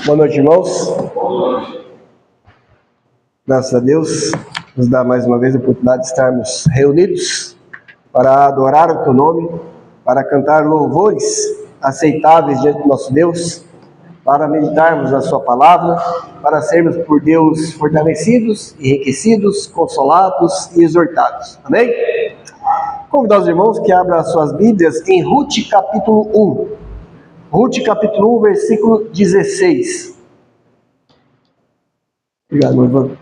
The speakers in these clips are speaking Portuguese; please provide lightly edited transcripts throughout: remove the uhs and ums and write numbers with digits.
Boa noite, irmãos. Graças a Deus, nos dá mais uma vez a oportunidade de estarmos reunidos para adorar o Teu nome, para cantar louvores aceitáveis diante do nosso Deus, para meditarmos na Sua palavra, para sermos por Deus fortalecidos, enriquecidos, consolados e exortados. Amém? Convidar os irmãos que abram as suas Bíblias em Ruth capítulo 1. Ruth capítulo 1, versículo 16. Obrigado, meu irmão.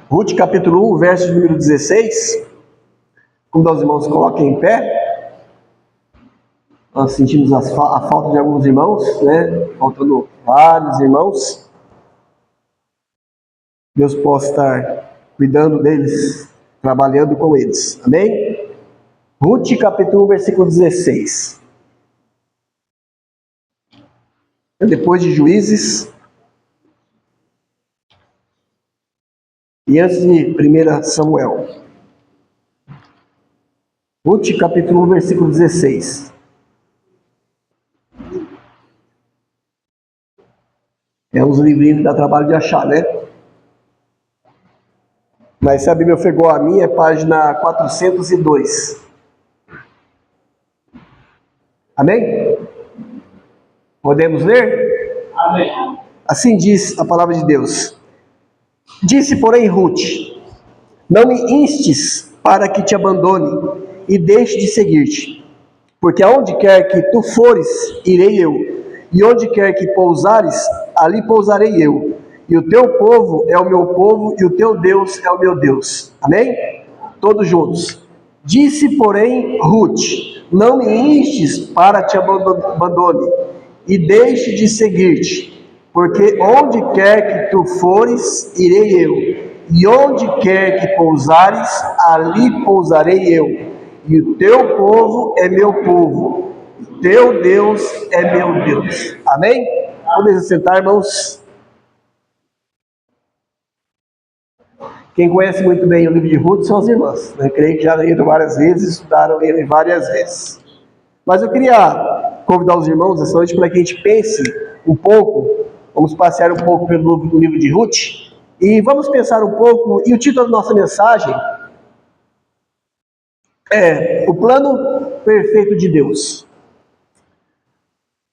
Ruth capítulo 1, verso número 16. Convidar os irmãos que coloquem em pé. Nós sentimos a falta de alguns irmãos, né? Faltando vários irmãos. Deus possa estar cuidando deles, trabalhando com eles. Amém? Ruth capítulo 1, versículo 16. Depois de Juízes. E antes de 1 Samuel. Ruth capítulo 1, versículo 16. É uns livrinhos que dá trabalho de achar, né? Mas se a Bíblia for igual a minha, é página 402. Amém? Podemos ler? Amém. Assim diz a palavra de Deus. Disse, porém, Ruth: não me instes para que te abandone e deixe de seguir-te, porque aonde quer que tu fores, irei eu, e onde quer que pousares, ali pousarei eu, e o teu povo é o meu povo, e o teu Deus é o meu Deus. Amém? Todos juntos. Disse, porém, Ruth: não me instes para te abandone e deixe de seguir-te, porque onde quer que tu fores, irei eu, e onde quer que pousares, ali pousarei eu, e o teu povo é meu povo, o teu Deus é meu Deus. Amém? Podemos sentar, irmãos? Quem conhece muito bem o livro de Ruth são as irmãs. Eu creio que já leram várias vezes, estudaram ele várias vezes. Mas eu queria convidar os irmãos essa noite para que a gente pense um pouco, vamos passear um pouco pelo livro de Ruth, e vamos pensar um pouco, e o título da nossa mensagem é O Plano Perfeito de Deus.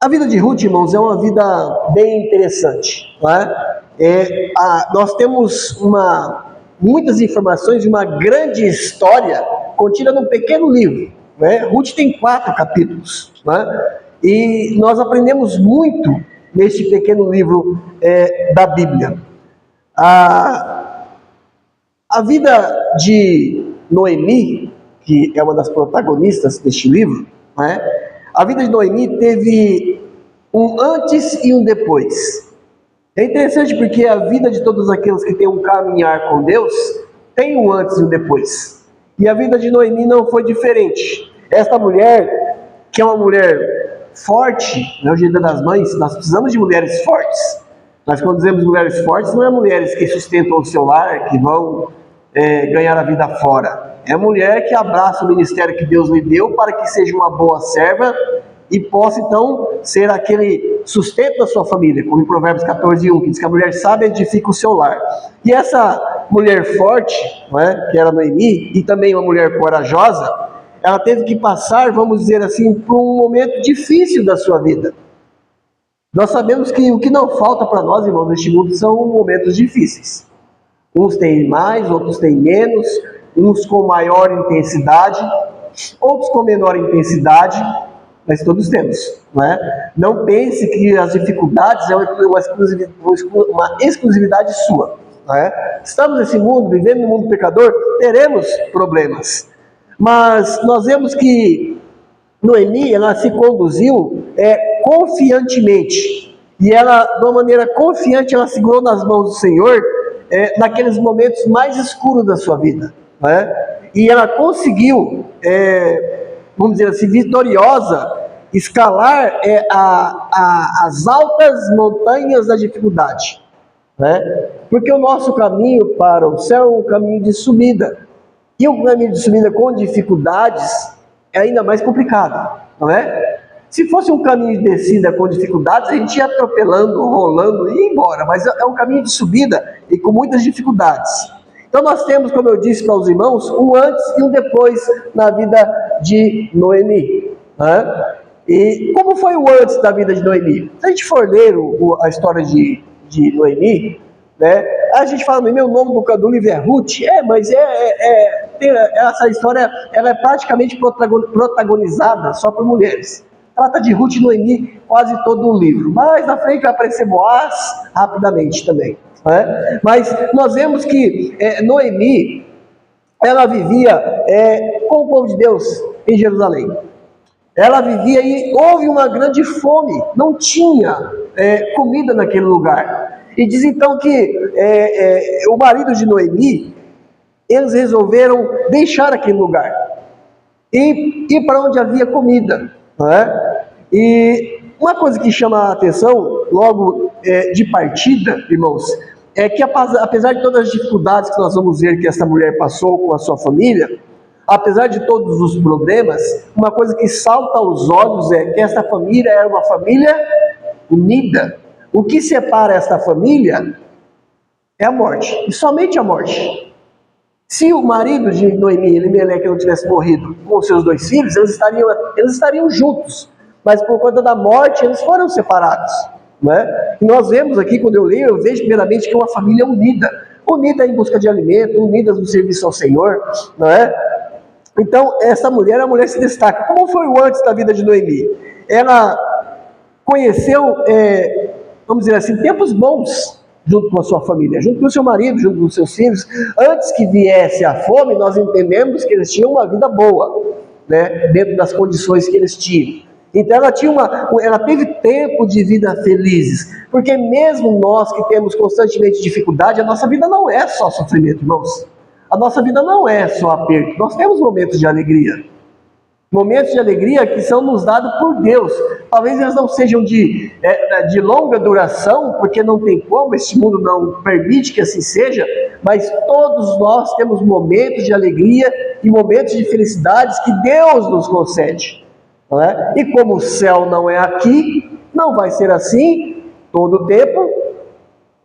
A vida de Ruth, irmãos, é uma vida bem interessante, não é? Nós temos muitas informações de uma grande história contida num pequeno livro, né? Ruth tem 4 capítulos, né? E nós aprendemos muito neste pequeno livro da Bíblia. A vida de Noemi, que é uma das protagonistas deste livro, né? A vida de Noemi teve um antes e um depois. É interessante porque a vida de todos aqueles que têm um caminhar com Deus tem um antes e um depois. E a vida de Noemi não foi diferente. Esta mulher, que é uma mulher forte, né, o Dia das Mães, nós precisamos de mulheres fortes. Mas quando dizemos mulheres fortes, não é mulheres que sustentam o seu lar, que vão ganhar a vida fora. É a mulher que abraça o ministério que Deus lhe deu para que seja uma boa serva e possa então ser aquele sustento da sua família, como em Provérbios 14:1, que diz que a mulher sábia edifica o seu lar. E essa mulher forte, não é, que era Noemi, e também uma mulher corajosa, ela teve que passar, vamos dizer assim, por um momento difícil da sua vida. Nós sabemos que o que não falta para nós, irmãos, neste mundo são momentos difíceis. Uns têm mais, outros têm menos, uns com maior intensidade, outros com menor intensidade, mas todos temos, não é? Não pense que as dificuldades é uma exclusividade sua, não é? Estamos nesse mundo, vivendo no mundo pecador, teremos problemas, mas nós vemos que Noemi, ela se conduziu confiantemente, e ela, de uma maneira confiante, ela segurou nas mãos do Senhor naqueles momentos mais escuros da sua vida, não é? E ela conseguiu, vamos dizer assim, vitoriosa, escalar as altas montanhas da dificuldade, né? Porque o nosso caminho para o céu é um caminho de subida, E um caminho de subida com dificuldades é ainda mais complicado, não é? Se fosse um caminho de descida com dificuldades, a gente ia atropelando, rolando e ia embora, mas é um caminho de subida e com muitas dificuldades. Então nós temos, como eu disse para os irmãos, um antes e um depois na vida de Noemi, né? E como foi o antes da vida de Noemi? Se a gente for ler a história de Noemi, né, a gente fala, Noemi, o nome do livro é Ruth, mas essa história ela é praticamente protagonizada só por mulheres. Trata de Ruth e Noemi quase todo o livro, mas na frente vai aparecer Boaz rapidamente também, né? Mas nós vemos que Noemi, ela vivia com o povo de Deus em Jerusalém. Ela vivia e houve uma grande fome, não tinha comida naquele lugar. E diz então que o marido de Noemi, eles resolveram deixar aquele lugar e ir para onde havia comida, não é? E uma coisa que chama a atenção logo de partida, irmãos, é que apesar de todas as dificuldades que nós vamos ver que essa mulher passou com a sua família, apesar de todos os problemas, uma coisa que salta aos olhos é que essa família era uma família unida. O que separa esta família é a morte, e somente a morte. Se o marido de Noemi, Elimeleque, não tivesse morrido com seus 2 filhos, eles estariam juntos, mas por conta da morte eles foram separados, né? E nós vemos aqui, quando eu leio, eu vejo primeiramente que é uma família unida em busca de alimento, unidas no serviço ao Senhor, não é? Então essa mulher, a mulher se destaca. Como foi o antes da vida de Noemi? Ela conheceu, vamos dizer assim, tempos bons junto com a sua família, junto com o seu marido, junto com os seus filhos. Antes que viesse a fome, nós entendemos que eles tinham uma vida boa, né, dentro das condições que eles tinham. Então ela teve tempo de vida felizes, porque mesmo nós que temos constantemente dificuldade, a nossa vida não é só sofrimento, irmãos. A nossa vida não é só aperto, nós temos momentos de alegria. Momentos de alegria que são nos dados por Deus. Talvez eles não sejam de longa duração, porque não tem como, este mundo não permite que assim seja, mas todos nós temos momentos de alegria e momentos de felicidades que Deus nos concede, não é? E como o céu não é aqui, não vai ser assim todo o tempo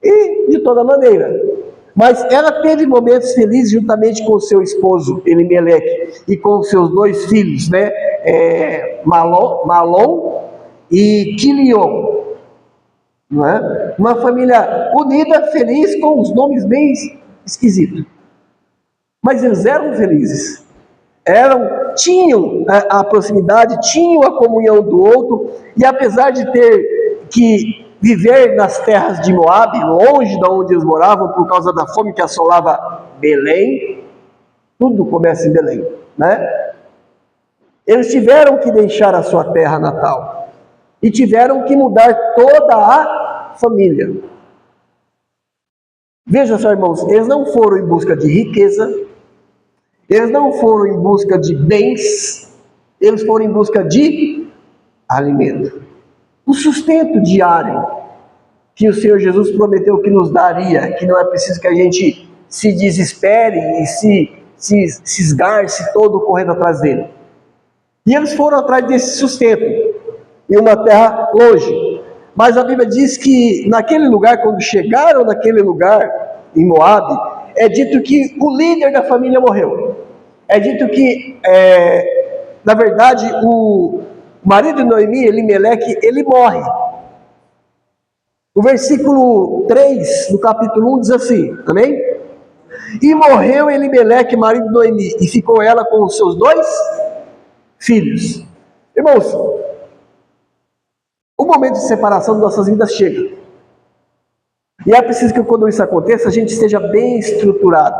e de toda maneira. Mas ela teve momentos felizes juntamente com o seu esposo, Elimeleque, e com os seus 2 filhos, né? Malom e Quilion. Não é? Uma família unida, feliz, com os nomes bem esquisitos. Mas eles eram felizes. Tinham a proximidade, tinham a comunhão do outro, e apesar de ter que viver nas terras de Moabe, longe de onde eles moravam, por causa da fome que assolava Belém, tudo começa em Belém, né? Eles tiveram que deixar a sua terra natal, e tiveram que mudar toda a família. Veja só, irmãos, eles não foram em busca de riqueza, eles não foram em busca de bens, eles foram em busca de alimento. O sustento diário que o Senhor Jesus prometeu que nos daria, que não é preciso que a gente se desespere e se esgarce todo correndo atrás dele. E eles foram atrás desse sustento, em uma terra longe. Mas a Bíblia diz que naquele lugar, quando chegaram naquele lugar, em Moabe, é dito que o líder da família morreu. É dito que, na verdade, o marido de Noemi, Elimeleque, ele morre. O versículo 3, no capítulo 1, diz assim, amém? E morreu Elimeleque, marido de Noemi, e ficou ela com os seus 2 filhos. Irmãos, o momento de separação de nossas vidas chega. E é preciso que quando isso aconteça, a gente esteja bem estruturado,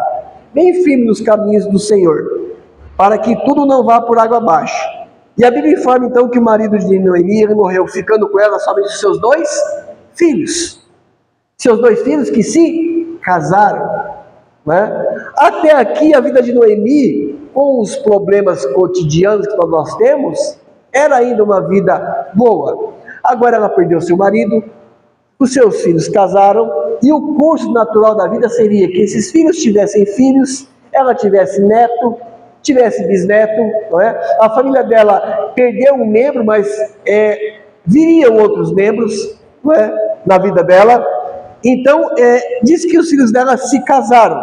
bem firme nos caminhos do Senhor, para que tudo não vá por água abaixo. E a Bíblia informa então que o marido de Noemi, ele morreu ficando com ela somente os seus 2 filhos. Seus 2 filhos que se casaram, né? Até aqui a vida de Noemi, com os problemas cotidianos que nós temos, era ainda uma vida boa. Agora ela perdeu seu marido, os seus filhos casaram, e o curso natural da vida seria que esses filhos tivessem filhos, ela tivesse neto, tivesse bisneto, não é? A família dela perdeu um membro, mas viriam outros membros, não é? Na vida dela. Então, diz que os filhos dela se casaram.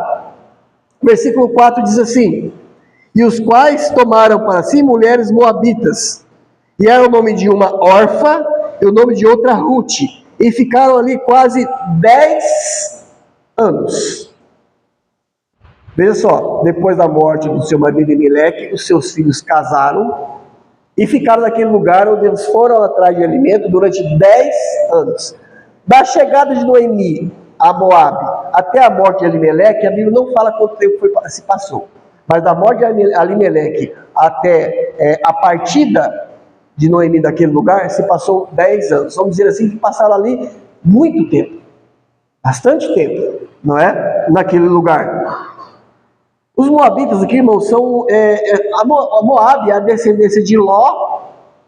Versículo 4 diz assim: e os quais tomaram para si mulheres moabitas, e era o nome de uma Orfa e o nome de outra Ruth, e ficaram ali quase 10 anos. Veja só, depois da morte do seu marido Elimelec, os seus filhos casaram e ficaram naquele lugar onde eles foram atrás de alimento durante 10 anos. Da chegada de Noemi a Moabe até a morte de Elimelec, a Bíblia não fala quanto tempo se passou, mas da morte de Elimelec até a partida de Noemi daquele lugar, se passou 10 anos. Vamos dizer assim, que passaram ali muito tempo, bastante tempo, não é? Naquele lugar. Os moabitas aqui, irmãos, são a Moabe é a descendência de Ló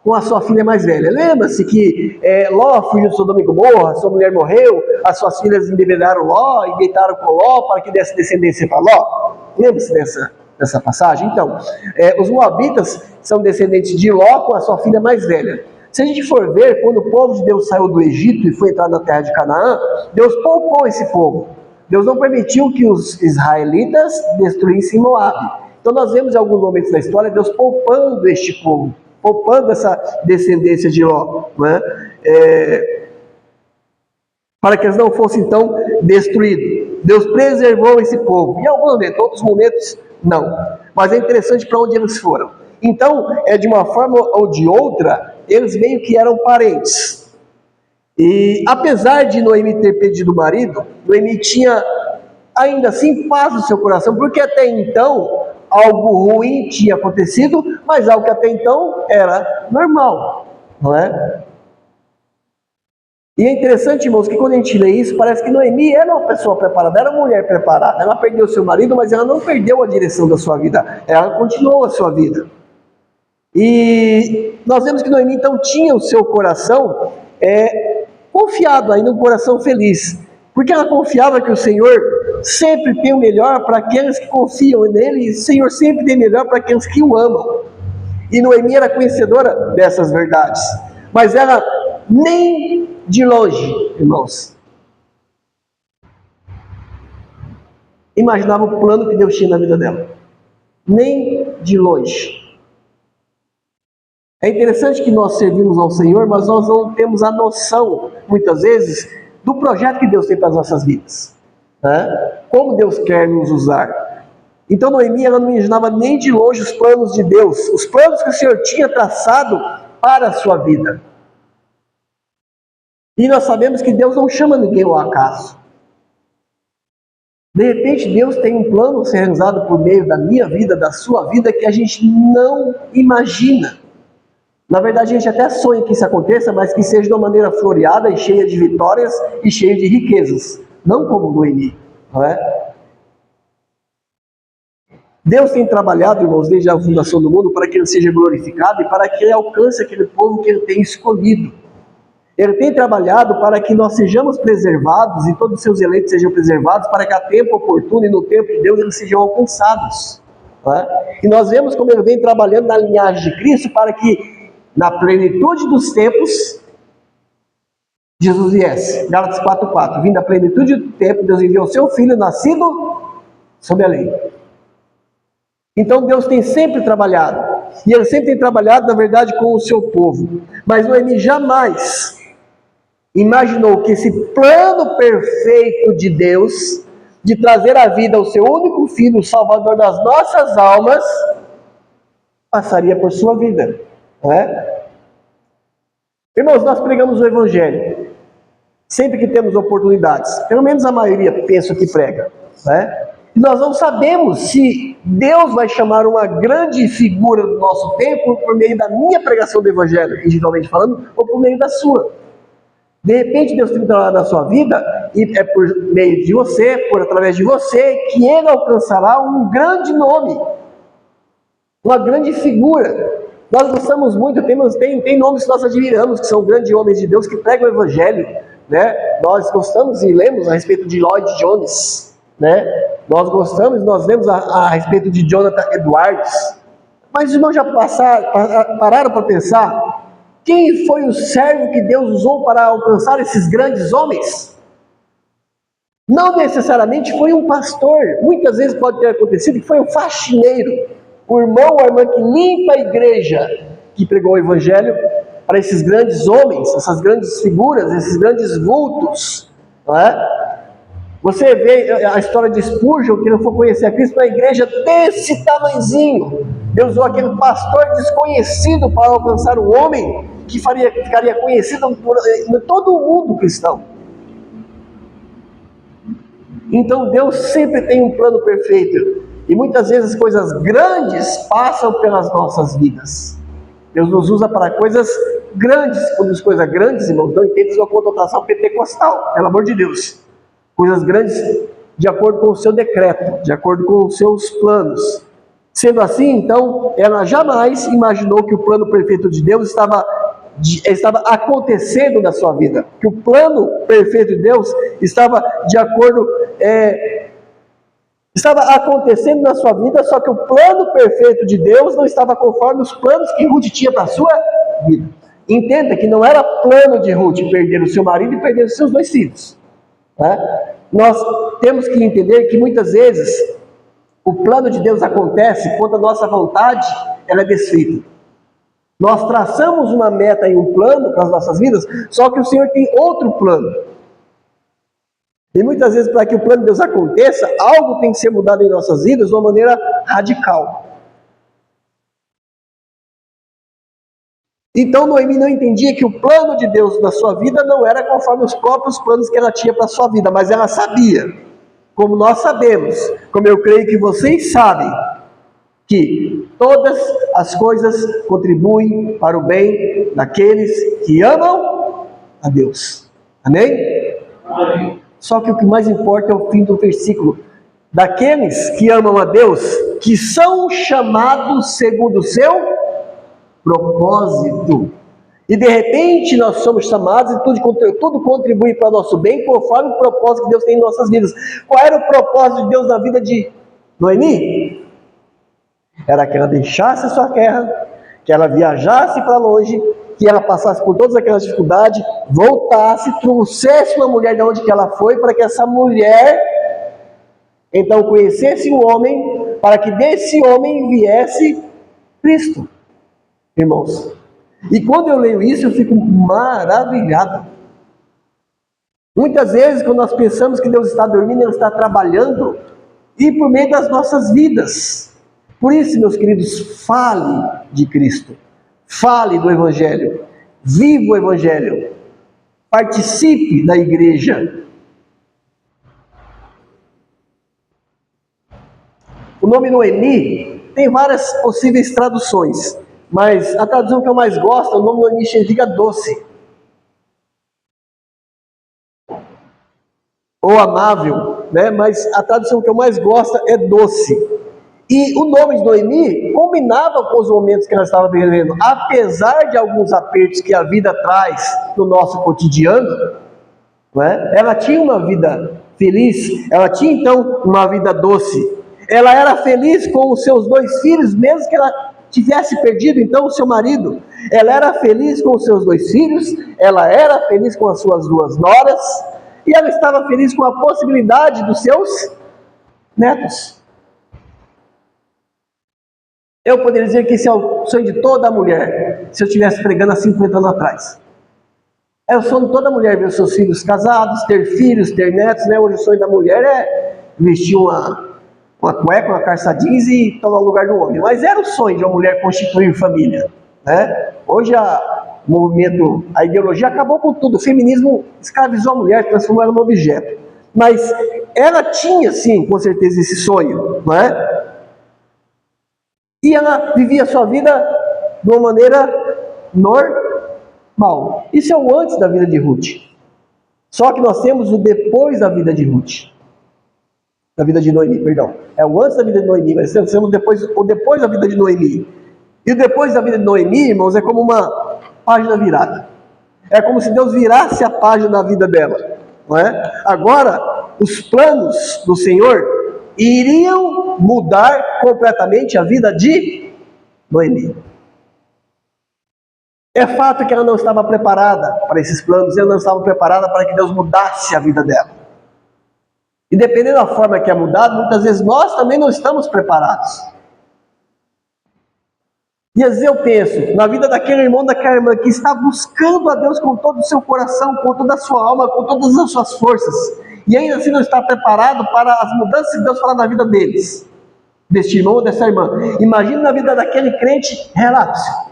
com a sua filha mais velha. Lembra-se que Ló fugiu de Sodoma e Gomorra, sua mulher morreu, as suas filhas enderedaram Ló e deitaram com Ló para que desse descendência para Ló. Lembra-se dessa passagem? Então, os moabitas são descendentes de Ló com a sua filha mais velha. Se a gente for ver, quando o povo de Deus saiu do Egito e foi entrar na terra de Canaã, Deus poupou esse povo. Deus não permitiu que os israelitas destruíssem Moabe. Então nós vemos em alguns momentos da história Deus poupando este povo, poupando essa descendência de Ló, né? Para que eles não fossem então destruídos. Deus preservou esse povo. Em alguns momentos, em outros momentos, não. Mas é interessante para onde eles foram. Então, de uma forma ou de outra, eles meio que eram parentes. E apesar de Noemi ter perdido o marido, Noemi tinha ainda assim paz no seu coração, porque até então algo ruim tinha acontecido, mas algo que até então era normal, não é? E é interessante, irmãos, que quando a gente lê isso, parece que Noemi era uma pessoa preparada, era uma mulher preparada. Ela perdeu seu marido, mas ela não perdeu a direção da sua vida, ela continuou a sua vida. E nós vemos que Noemi então tinha o seu coração confiado ainda, um coração feliz, porque ela confiava que o Senhor sempre tem o melhor para aqueles que confiam nele, e o Senhor sempre tem o melhor para aqueles que o amam. E Noemi era conhecedora dessas verdades, mas ela nem de longe, irmãos, imaginava o plano que Deus tinha na vida dela, nem de longe. É interessante que nós servimos ao Senhor, mas nós não temos a noção, muitas vezes, do projeto que Deus tem para as nossas vidas, né? Como Deus quer nos usar. Então Noemi, ela não imaginava nem de longe os planos de Deus, os planos que o Senhor tinha traçado para a sua vida. E nós sabemos que Deus não chama ninguém ao acaso. De repente Deus tem um plano a ser realizado por meio da minha vida, da sua vida, que a gente não imagina. Na verdade, a gente até sonha que isso aconteça, mas que seja de uma maneira floreada e cheia de vitórias e cheia de riquezas. Não como Noemi, não é? Deus tem trabalhado, irmãos, desde a fundação do mundo, para que Ele seja glorificado e para que Ele alcance aquele povo que Ele tem escolhido. Ele tem trabalhado para que nós sejamos preservados e todos os seus eleitos sejam preservados, para que a tempo oportuno e no tempo de Deus eles sejam alcançados. Não é? E nós vemos como Ele vem trabalhando na linhagem de Cristo para que na plenitude dos tempos, Jesus viesse. Gálatas 4:4. Vindo a plenitude do tempo, Deus enviou o seu Filho, nascido sob a lei. Então Deus tem sempre trabalhado. E Ele sempre tem trabalhado, na verdade, com o seu povo. Mas Noemi jamais imaginou que esse plano perfeito de Deus, de trazer à vida o seu único Filho, o Salvador das nossas almas, passaria por sua vida. Não é? Irmãos, nós pregamos o Evangelho sempre que temos oportunidades, pelo menos a maioria pensa que prega, né? E nós não sabemos se Deus vai chamar uma grande figura do nosso tempo por meio da minha pregação do Evangelho, individualmente falando, ou por meio da sua. De repente Deus tem trabalhado na sua vida e é por meio de você, através de você, que Ele alcançará um grande nome, uma grande figura. Nós gostamos muito, tem nomes que nós admiramos, que são grandes homens de Deus que pregam o Evangelho, né? Nós gostamos e lemos a respeito de Lloyd Jones, né? Nós gostamos, nós lemos a respeito de Jonathan Edwards, mas os irmãos já pararam para pensar quem foi o servo que Deus usou para alcançar esses grandes homens? Não necessariamente foi um pastor, muitas vezes pode ter acontecido que foi um faxineiro, o irmão ou a irmã que limpa a igreja, que pregou o evangelho para esses grandes homens, essas grandes figuras, esses grandes vultos, não é? Você vê a história de Spurgeon, que não foi conhecer a Cristo na igreja desse tamanhozinho. Deus usou aquele pastor desconhecido para alcançar um homem que ficaria conhecido por todo o mundo cristão. Então Deus sempre tem um plano perfeito. E muitas vezes coisas grandes passam pelas nossas vidas. Deus nos usa para coisas grandes. Quando diz coisas grandes, irmãos, não entende sua conotação pentecostal, pelo amor de Deus. Coisas grandes de acordo com o seu decreto, de acordo com os seus planos. Sendo assim, então, ela jamais imaginou que o plano perfeito de Deus estava acontecendo na sua vida. Que o plano perfeito de Deus estava de acordo, estava acontecendo na sua vida, só que o plano perfeito de Deus não estava conforme os planos que Ruth tinha para a sua vida. Entenda que não era plano de Ruth perder o seu marido e perder os seus 2 filhos. Nós temos que entender que muitas vezes o plano de Deus acontece quando a nossa vontade ela é desfeita. Nós traçamos uma meta e um plano para as nossas vidas, só que o Senhor tem outro plano. E muitas vezes, para que o plano de Deus aconteça, algo tem que ser mudado em nossas vidas de uma maneira radical. Então Noemi não entendia que o plano de Deus na sua vida não era conforme os próprios planos que ela tinha para a sua vida, mas ela sabia, como nós sabemos, como eu creio que vocês sabem, que todas as coisas contribuem para o bem daqueles que amam a Deus. Amém? Amém. Só que o que mais importa é o fim do versículo. Daqueles que amam a Deus, que são chamados segundo o seu propósito. E de repente nós somos chamados e tudo contribui para o nosso bem conforme o propósito que Deus tem em nossas vidas. Qual era o propósito de Deus na vida de Noemi? Era que ela deixasse a sua terra, que ela viajasse para longe, que ela passasse por todas aquelas dificuldades, voltasse, trouxesse uma mulher de onde que ela foi, para que essa mulher então conhecesse um homem, para que desse homem viesse Cristo. Irmãos, e quando eu leio isso, eu fico maravilhado. Muitas vezes, quando nós pensamos que Deus está dormindo, Ele está trabalhando, e por meio das nossas vidas. Por isso, meus queridos, fale de Cristo, fale do Evangelho, viva o Evangelho, participe da igreja. O nome Noemi tem várias possíveis traduções, mas a tradução que eu mais gosto, o nome Noemi significa doce, ou amável, né? Mas a tradução que eu mais gosto é doce. E o nome de Noemi combinava com os momentos que ela estava vivendo. Apesar de alguns apertos que a vida traz no nosso cotidiano, né? Ela tinha uma vida feliz, ela tinha então uma vida doce. Ela era feliz com os seus 2 filhos, mesmo que ela tivesse perdido então o seu marido. Ela era feliz com os seus 2 filhos, ela era feliz com as suas 2 noras, e ela estava feliz com a possibilidade dos seus netos. Eu poderia dizer que esse é o sonho de toda mulher, se eu estivesse pregando há 50 anos atrás. É o sonho de toda mulher ver os seus filhos casados, ter filhos, ter netos, né? Hoje o sonho da mulher é vestir uma cueca, uma calça jeans e tomar o lugar do homem. Mas era o sonho de uma mulher constituir família, né? Hoje o movimento, a ideologia acabou com tudo. O feminismo escravizou a mulher, transformou ela num objeto. Mas ela tinha, sim, com certeza, esse sonho, não é? E ela vivia a sua vida de uma maneira normal. Isso é o antes da vida de Ruth. Só que nós temos o depois da vida de Ruth. Da vida de Noemi, perdão. É o antes da vida de Noemi, mas nós temos o depois da vida de Noemi. E o depois da vida de Noemi, irmãos, é como uma página virada. É como se Deus virasse a página da vida dela. Não é? Agora, os planos do Senhor iriam mudar completamente a vida de Noemi. É fato que ela não estava preparada para esses planos, ela não estava preparada para que Deus mudasse a vida dela. E dependendo da forma que é mudado, muitas vezes nós também não estamos preparados. E às vezes eu penso na vida daquele irmão, daquela irmã que está buscando a Deus com todo o seu coração, com toda a sua alma, com todas as suas forças, e ainda assim não está preparado para as mudanças que Deus fará na vida deles, deste irmão ou dessa irmã. Imagine na vida daquele crente relapso,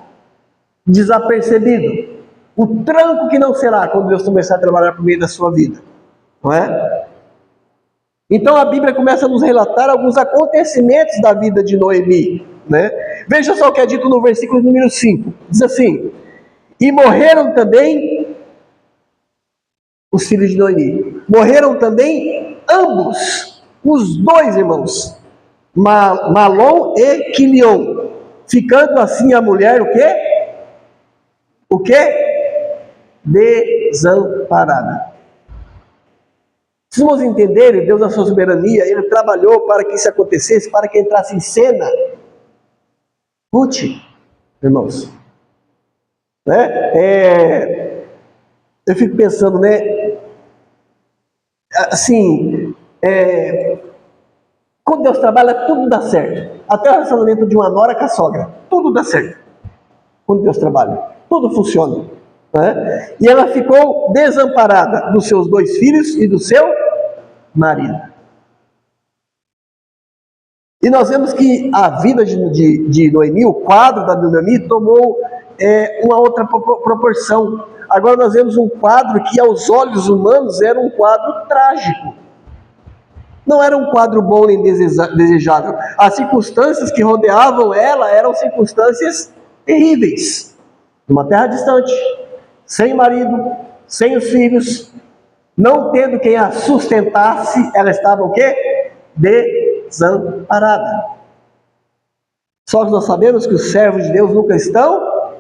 desapercebido, o tranco que não será quando Deus começar a trabalhar por meio da sua vida, não é? Então a Bíblia começa a nos relatar alguns acontecimentos da vida de Noemi, né? Veja só o que é dito no versículo número 5, diz assim: e morreram também os filhos de Noemi, morreram também ambos, os dois irmãos, Malom e Quilion, ficando assim a mulher o quê? O quê? Desamparada. Precisamos entender, Deus na sua soberania, Ele trabalhou para que isso acontecesse, para que entrasse em cena Ruth, irmãos. Né? Eu fico pensando, né? Assim, quando Deus trabalha, tudo dá certo. Até o relacionamento de uma nora com a sogra, tudo dá certo. Quando Deus trabalha, tudo funciona. Né? E ela ficou desamparada dos seus dois filhos e do seu marido. E nós vemos que a vida de Noemi, o quadro da Noemi, tomou uma outra proporção. Agora nós vemos um quadro que aos olhos humanos era um quadro trágico. Não era um quadro bom nem desejável. As circunstâncias que rodeavam ela eram circunstâncias terríveis. Numa terra distante, sem marido, sem os filhos, não tendo quem a sustentasse, ela estava o quê? Desamparada. Só que nós sabemos que os servos de Deus nunca estão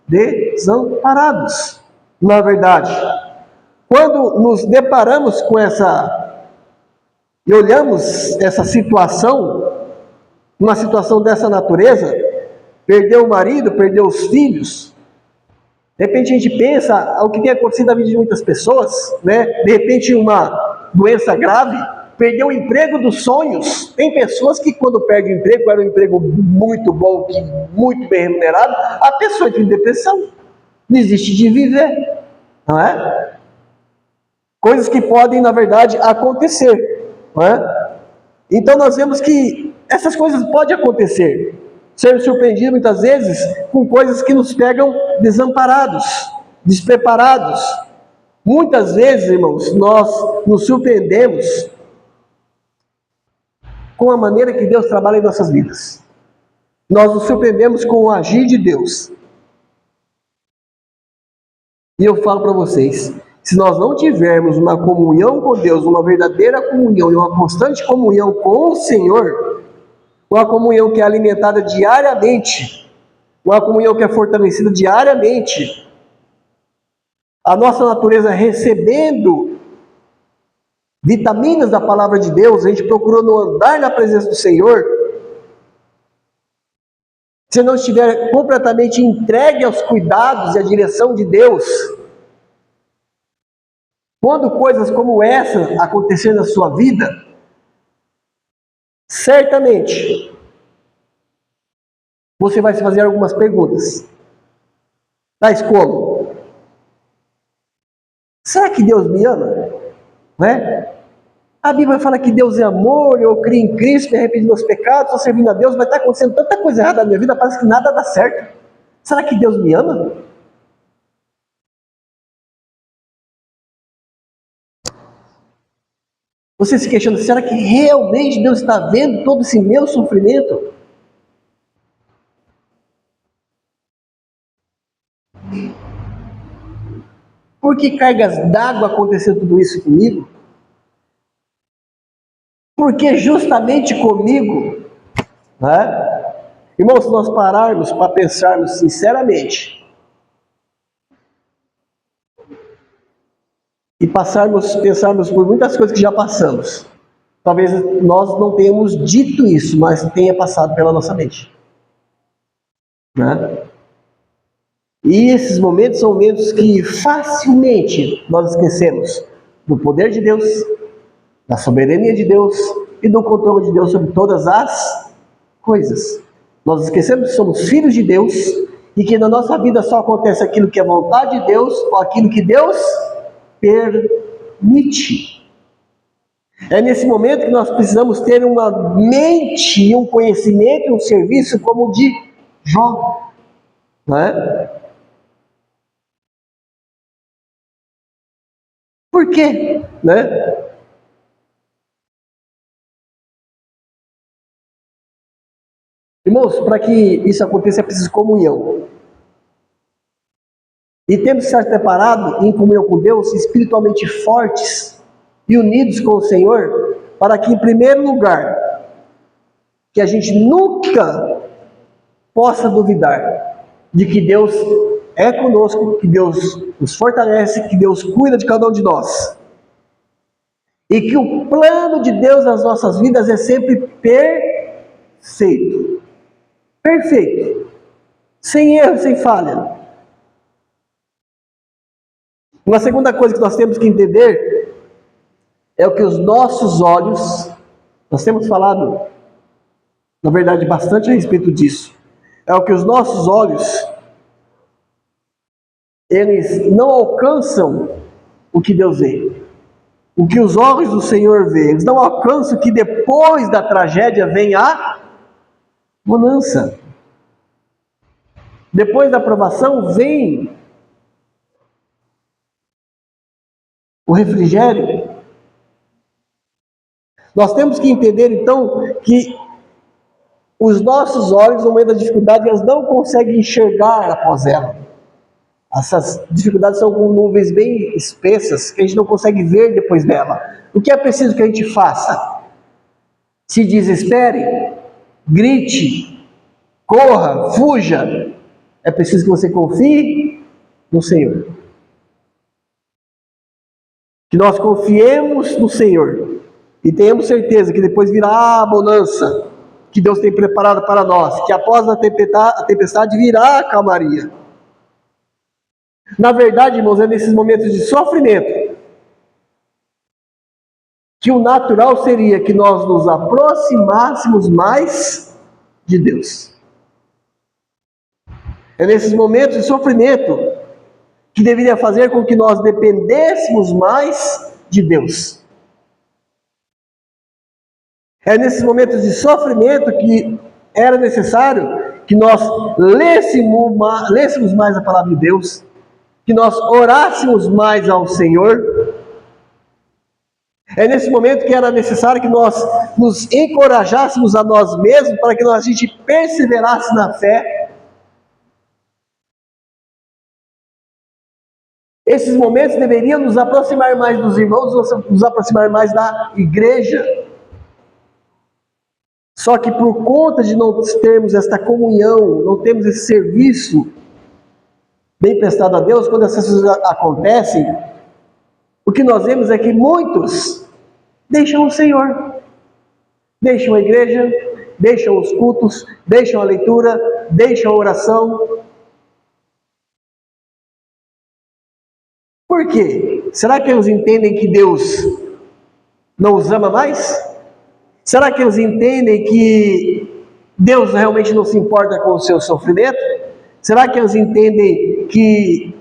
desamparados. Na verdade, quando nos deparamos com e olhamos essa situação, uma situação dessa natureza, perdeu o marido, perdeu os filhos, de repente a gente pensa o que tem acontecido na vida de muitas pessoas, né? De repente uma doença grave, perdeu o emprego dos sonhos. Tem pessoas que quando perde o emprego, era um emprego muito bom, muito bem remunerado, a pessoa entra em depressão, desiste de viver, não é? Coisas que podem, na verdade, acontecer, não é? Então nós vemos que essas coisas podem acontecer, ser surpreendido muitas vezes com coisas que nos pegam desamparados, despreparados. Muitas vezes, irmãos, nós nos surpreendemos com a maneira que Deus trabalha em nossas vidas. Nós nos surpreendemos com o agir de Deus. E eu falo para vocês, se nós não tivermos uma comunhão com Deus, uma verdadeira comunhão e uma constante comunhão com o Senhor, uma comunhão que é alimentada diariamente, uma comunhão que é fortalecida diariamente, a nossa natureza recebendo vitaminas da palavra de Deus, a gente procurando andar na presença do Senhor, se não estiver completamente entregue aos cuidados e à direção de Deus, quando coisas como essa acontecerem na sua vida, certamente você vai se fazer algumas perguntas. Tais como: será que Deus me ama? Não é? A Bíblia fala que Deus é amor, eu creio em Cristo, me arrependi dos meus pecados, estou servindo a Deus, mas está acontecendo tanta coisa errada na minha vida, parece que nada dá certo. Será que Deus me ama? Você se questiona, será que realmente Deus está vendo todo esse meu sofrimento? Por que cargas d'água aconteceu tudo isso comigo? Porque justamente comigo, né? Irmãos, se nós pararmos para pensarmos sinceramente, e pensarmos por muitas coisas que já passamos. Talvez nós não tenhamos dito isso, mas tenha passado pela nossa mente, né? E esses momentos são momentos que facilmente nós esquecemos do poder de Deus, da soberania de Deus e do controle de Deus sobre todas as coisas. Nós esquecemos que somos filhos de Deus e que na nossa vida só acontece aquilo que é vontade de Deus ou aquilo que Deus permite. É nesse momento que nós precisamos ter uma mente, um conhecimento, um serviço como o de Jó, não é? Por quê? Né? Irmãos, para que isso aconteça é preciso comunhão. E temos que estar preparados em comunhão com Deus, espiritualmente fortes e unidos com o Senhor, para que, em primeiro lugar, que a gente nunca possa duvidar de que Deus é conosco, que Deus nos fortalece, que Deus cuida de cada um de nós. E que o plano de Deus nas nossas vidas é sempre perfeito. Perfeito. Sem erro, sem falha. Uma segunda coisa que nós temos que entender é o que os nossos olhos, nós temos falado, na verdade, bastante a respeito disso, é o que os nossos olhos, eles não alcançam o que Deus vê. O que os olhos do Senhor vê, eles não alcançam que depois da tragédia vem a bonança. Depois da provação vem o refrigério. Nós temos que entender então que os nossos olhos, no meio da dificuldade, eles não conseguem enxergar após ela. Essas dificuldades são com nuvens bem espessas que a gente não consegue ver depois dela. O que é preciso que a gente faça? Se desespere, grite, corra, fuja. É preciso que você confie no Senhor. Que nós confiemos no Senhor e tenhamos certeza que depois virá a bonança que Deus tem preparado para nós, que após a tempestade virá a calmaria. Na verdade, irmãos, é nesses momentos de sofrimento que o natural seria que nós nos aproximássemos mais de Deus. É nesses momentos de sofrimento que deveria fazer com que nós dependêssemos mais de Deus. É nesses momentos de sofrimento que era necessário que nós lêssemos mais a palavra de Deus, que nós orássemos mais ao Senhor. É nesse momento que era necessário que nós nos encorajássemos a nós mesmos para que a gente perseverasse na fé. Esses momentos deveriam nos aproximar mais dos irmãos, nos aproximar mais da igreja. Só que por conta de não termos esta comunhão, não termos esse serviço bem prestado a Deus, quando essas coisas acontecem, o que nós vemos é que muitos deixam o Senhor, deixam a igreja, deixam os cultos, deixam a leitura, deixam a oração. Por quê? Será que eles entendem que Deus não os ama mais? Será que eles entendem que Deus realmente não se importa com o seu sofrimento? Será que eles entendem que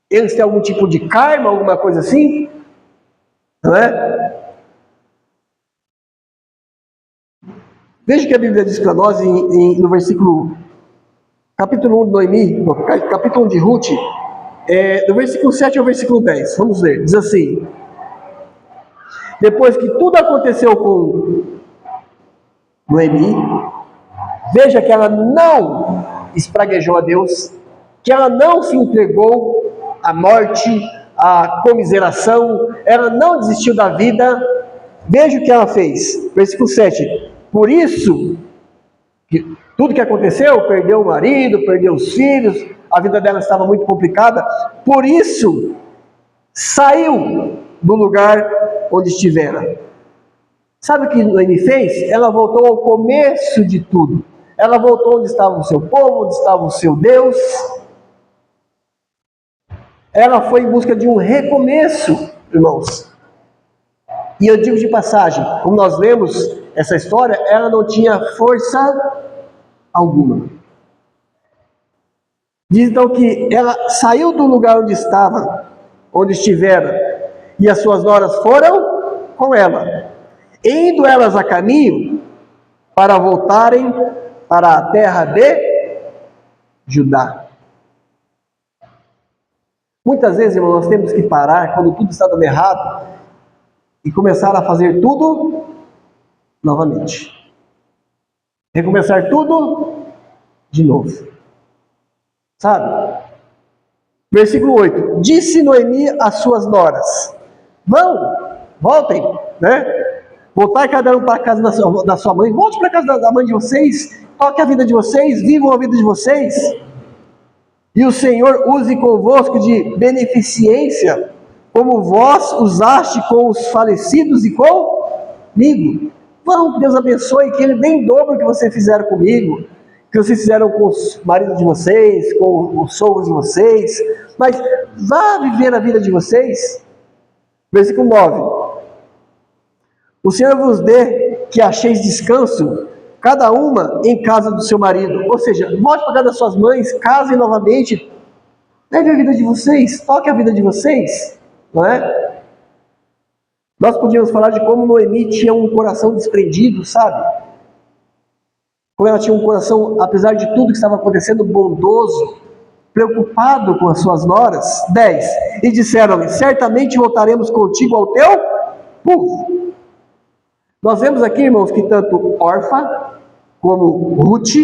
eles têm algum tipo de karma, alguma coisa assim? Não é? Veja o que a Bíblia diz para nós no versículo, capítulo 1 de Noemi, capítulo 1 de Ruth, do versículo 7 ao versículo 10. Vamos ler. Diz assim: depois que tudo aconteceu com Noemi, veja que ela não espraguejou a Deus, que ela não se entregou à morte, à comiseração, ela não desistiu da vida. Veja o que ela fez. Versículo 7. Por isso, tudo que aconteceu, perdeu o marido, perdeu os filhos, a vida dela estava muito complicada. Por isso, saiu do lugar onde estivera. Sabe o que Noemi fez? Ela voltou ao começo de tudo. Ela voltou onde estava o seu povo, onde estava o seu Deus. Ela foi em busca de um recomeço, irmãos. E eu digo de passagem, como nós lemos essa história, ela não tinha força alguma. Diz então que ela saiu do lugar onde estava, onde estivera, e as suas noras foram com ela, indo elas a caminho para voltarem para a terra de Judá. Muitas vezes, irmão, nós temos que parar quando tudo está dando errado e começar a fazer tudo novamente. Recomeçar tudo de novo. Sabe? Versículo 8. Disse Noemi às suas noras: voltem, né? Voltar cada um para a casa da sua mãe. Volte para a casa da mãe de vocês. Toque a vida de vocês. Vivam a vida de vocês. E o Senhor use convosco de beneficência, como vós usaste com os falecidos e comigo. Vão, que Deus abençoe, que Ele dê em dobro o que vocês fizeram comigo, que vocês fizeram com os maridos de vocês, com os sogros de vocês, mas vá viver a vida de vocês. Versículo 9. O Senhor vos dê que acheis descanso, cada uma em casa do seu marido. Ou seja, volte para casa das suas mães, casem novamente, leve a vida de vocês, toque a vida de vocês, não é? Nós podíamos falar de como Noemi tinha um coração desprendido, sabe? Como ela tinha um coração, apesar de tudo que estava acontecendo, bondoso, preocupado com as suas noras. 10. E disseram-lhe: certamente voltaremos contigo ao teu povo. Nós vemos aqui, irmãos, que tanto Orfa como Ruth,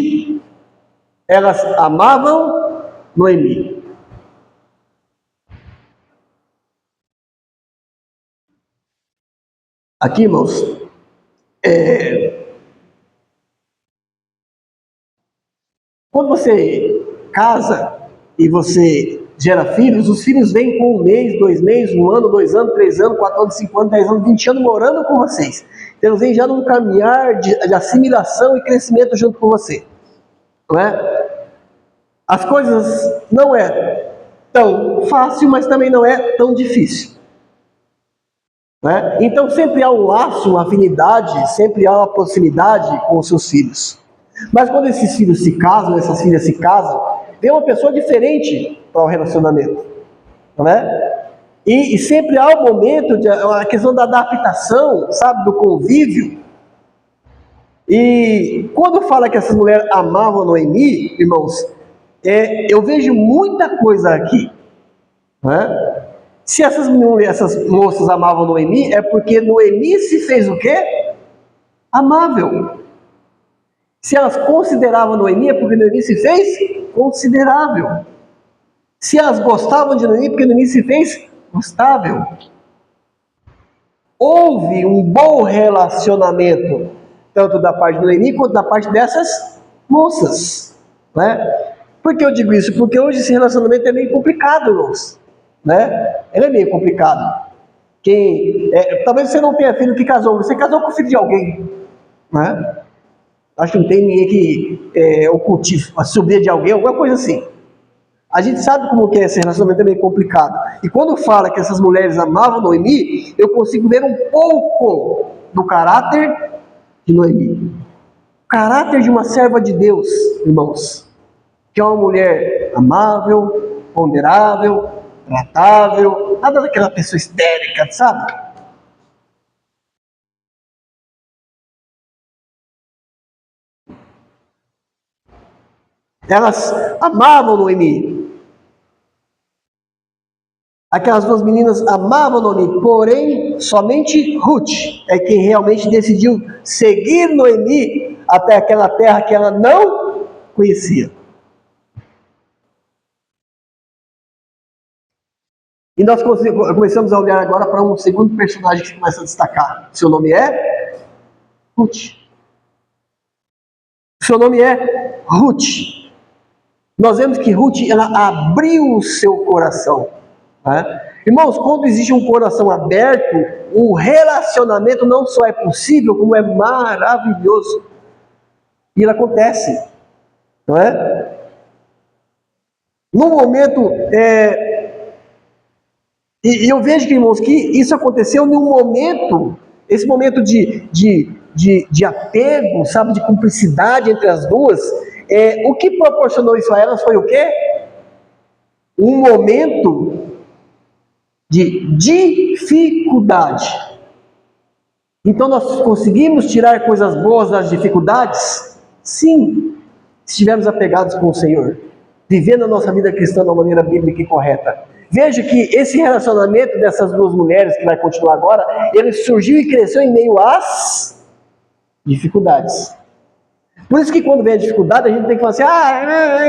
elas amavam Noemi. Aqui, irmãos, quando você casa e você gera filhos, os filhos vêm com 1 mês, 2 meses, 1 ano, 2 anos, 3 anos, 4 anos, 5 anos, 10 anos, 20 anos morando com vocês. Então eles vêm já num caminhar de assimilação e crescimento junto com você. Não é? As coisas não é tão fácil, mas também não é tão difícil. Não é? Então sempre há um laço, uma afinidade, sempre há uma proximidade com os seus filhos. Mas quando esses filhos se casam, essas filhas se casam, vem uma pessoa diferente para o relacionamento, não é? E sempre há um momento, a questão da adaptação, sabe, do convívio. E quando fala que essas mulheres amavam Noemi, irmãos, eu vejo muita coisa aqui, não é? Se essas moças amavam Noemi, é porque Noemi se fez o quê? Amável. Se elas consideravam Noemi, é porque Noemi se fez considerável. Se elas gostavam de Noemi, é porque Noemi se fez gostável. Houve um bom relacionamento, tanto da parte de Noemi, quanto da parte dessas moças. Né? Por que eu digo isso? Porque hoje esse relacionamento é meio complicado, irmãos. Né? Ele é meio complicado. Talvez você não tenha filho que casou, você casou com o filho de alguém. Né? Acho que não tem ninguém que oculte a sobrinha de alguém, alguma coisa assim. A gente sabe como que é esse relacionamento, é meio complicado. E quando fala que essas mulheres amavam Noemi, eu consigo ver um pouco do caráter de Noemi. O caráter de uma serva de Deus, irmãos. Que é uma mulher amável, ponderável, tratável, nada daquela pessoa histérica, sabe? Elas amavam Noemi. Aquelas duas meninas amavam Noemi, porém, somente Ruth é quem realmente decidiu seguir Noemi até aquela terra que ela não conhecia. E nós começamos a olhar agora para um segundo personagem que começa a destacar. Seu nome é Ruth. Seu nome é Ruth. Nós vemos que Ruth, ela abriu o seu coração. Né? Irmãos, quando existe um coração aberto, o relacionamento não só é possível, como é maravilhoso. E ele acontece, não é? No momento, e eu vejo, irmãos, que isso aconteceu num momento, esse momento de apego, sabe, de cumplicidade entre as duas, o que proporcionou isso a elas foi o quê? Um momento de dificuldade. Então nós conseguimos tirar coisas boas das dificuldades? Sim, se estivermos apegados com o Senhor, vivendo a nossa vida cristã de uma maneira bíblica e correta. Veja que esse relacionamento dessas duas mulheres, que vai continuar agora, ele surgiu e cresceu em meio às dificuldades. Por isso que quando vem a dificuldade, a gente tem que falar assim,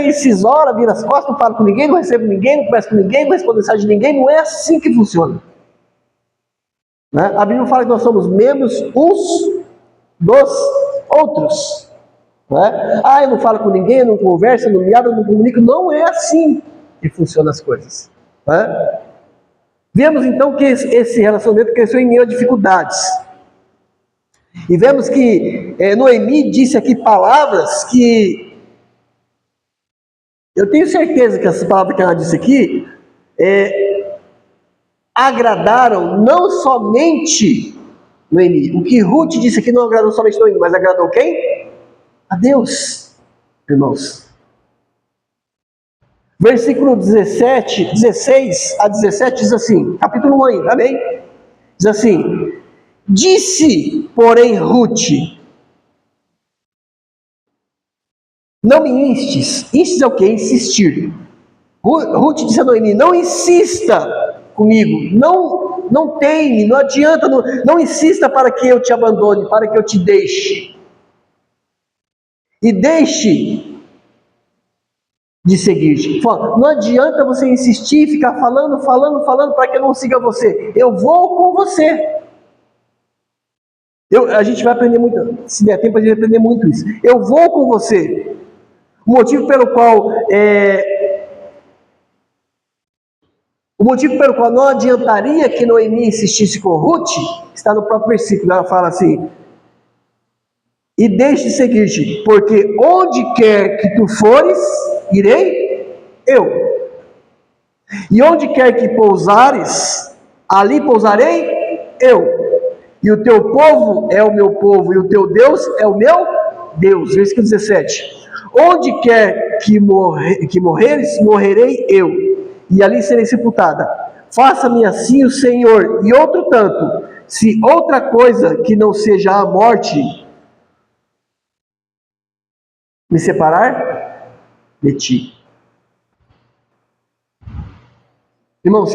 esses horas, vira as costas, não falo com ninguém, não recebo ninguém, não converso com ninguém, não respondo mensagem de ninguém. Não é assim que funciona. Né? A Bíblia fala que nós somos membros uns dos outros. Né? Eu não falo com ninguém, eu não converso, eu não me abro, eu não comunico. Não é assim que funcionam as coisas. Né? Vemos então que esse relacionamento cresceu em meio a dificuldades. E vemos que Noemi disse aqui palavras que eu tenho certeza que essas palavras que ela disse aqui agradaram não somente Noemi. O que Ruth disse aqui não agradou somente Noemi, mas agradou quem? A Deus, irmãos. Versículo 16 a 17 diz assim, capítulo 1 ainda, amém? Diz assim: disse, porém, Ruth, não me instes é o que? Insistir. Ruth disse a Noemi, não insista comigo, não teime, não adianta, não insista para que eu te abandone, para que eu te deixe. E deixe de seguir-te. Não adianta você insistir, ficar falando para que eu não siga você. Eu vou com você. A gente vai aprender muito, se der tempo a gente vai aprender muito isso. Eu vou com você. O motivo pelo qual não adiantaria que Noemi insistisse com Ruth, está no próprio versículo. Ela fala assim: e deixe de seguir-te, porque onde quer que tu fores, irei eu. E onde quer que pousares, ali pousarei eu. E o teu povo é o meu povo, e o teu Deus é o meu Deus. Versículo 17. Onde quer que morreres, morrerei eu, e ali serei sepultada. Faça-me assim o Senhor, e outro tanto, se outra coisa que não seja a morte me separar de ti. Irmãos,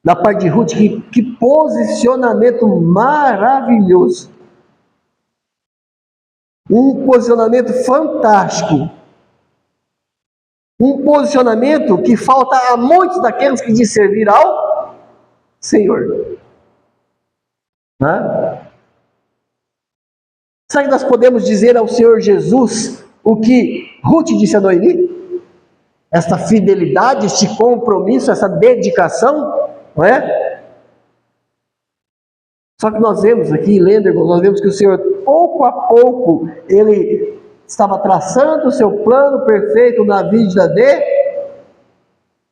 da parte de Ruth, que posicionamento maravilhoso. Um posicionamento fantástico. Um posicionamento que falta a muitos daqueles que dizem servir ao Senhor. Sabe que nós podemos dizer ao Senhor Jesus o que Ruth disse a Noemi? Essa fidelidade, este compromisso, essa dedicação, não é? Só que nós vemos aqui, lendo, irmãos, nós vemos que o Senhor, pouco a pouco, Ele estava traçando o seu plano perfeito na vida de,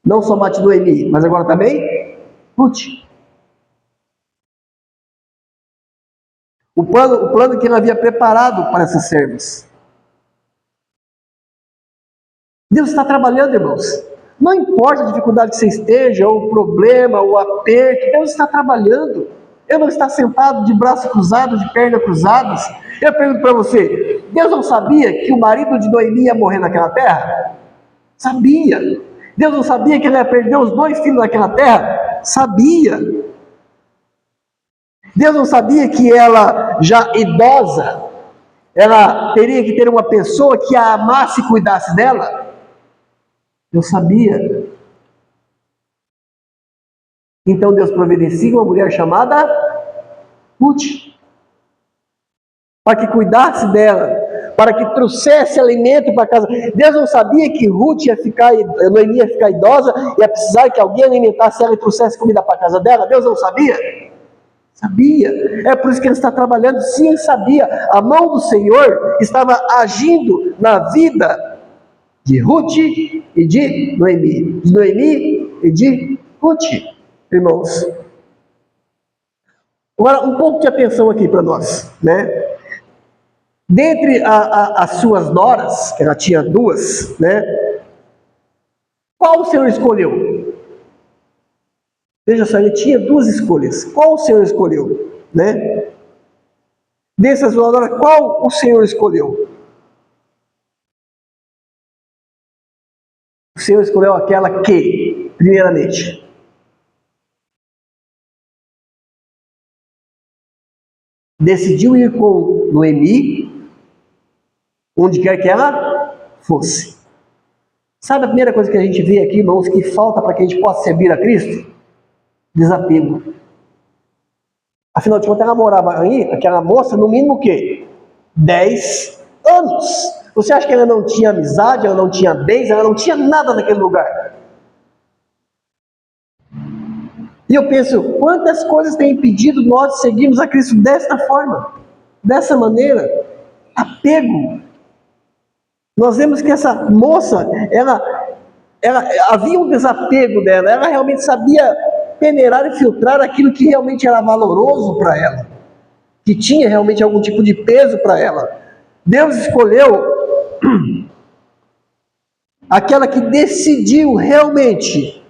não somente Noemi, mas agora também Ruth. O plano que Ele havia preparado para essas servas. Deus está trabalhando, irmãos. Não importa a dificuldade que você esteja, ou o problema, ou o aperto, Deus está trabalhando. Ele não está sentado de braços cruzados, de pernas cruzadas. Eu pergunto para você, Deus não sabia que o marido de Noemi ia morrer naquela terra? Sabia. Deus não sabia que ele ia perder os 2 filhos naquela terra? Sabia. Deus não sabia que ela, já idosa, ela teria que ter uma pessoa que a amasse e cuidasse dela? Eu sabia. Então Deus providencia uma mulher chamada Ruth, para que cuidasse dela, para que trouxesse alimento para casa. Deus não sabia que Noemi ia ficar idosa, ia precisar que alguém alimentasse ela e trouxesse comida para a casa dela? Deus não sabia? Sabia. É por isso que ele está trabalhando. Sim, ele sabia. A mão do Senhor estava agindo na vida de Ruth e de Noemi. De Noemi e de Ruth, irmãos. Agora, um pouco de atenção aqui para nós, né? Dentre as suas noras, que ela tinha duas, né? Qual o Senhor escolheu? Veja só, ele tinha duas escolhas. Qual o Senhor escolheu? Né? Dessas noras, qual o Senhor escolheu? O Senhor escolheu aquela que, primeiramente, decidiu ir com Noemi, onde quer que ela fosse. Sabe a primeira coisa que a gente vê aqui, irmãos, que falta para que a gente possa servir a Cristo? Desapego. Afinal de contas, ela morava aí, aquela moça, no mínimo o quê? 10 anos. Você acha que ela não tinha amizade, ela não tinha bens, ela não tinha nada naquele lugar? E eu penso, quantas coisas têm impedido nós de seguirmos a Cristo desta forma, dessa maneira? Apego. Nós vemos que essa moça, ela havia um desapego dela, ela realmente sabia peneirar e filtrar aquilo que realmente era valoroso para ela, que tinha realmente algum tipo de peso para ela. Deus escolheu aquela que decidiu realmente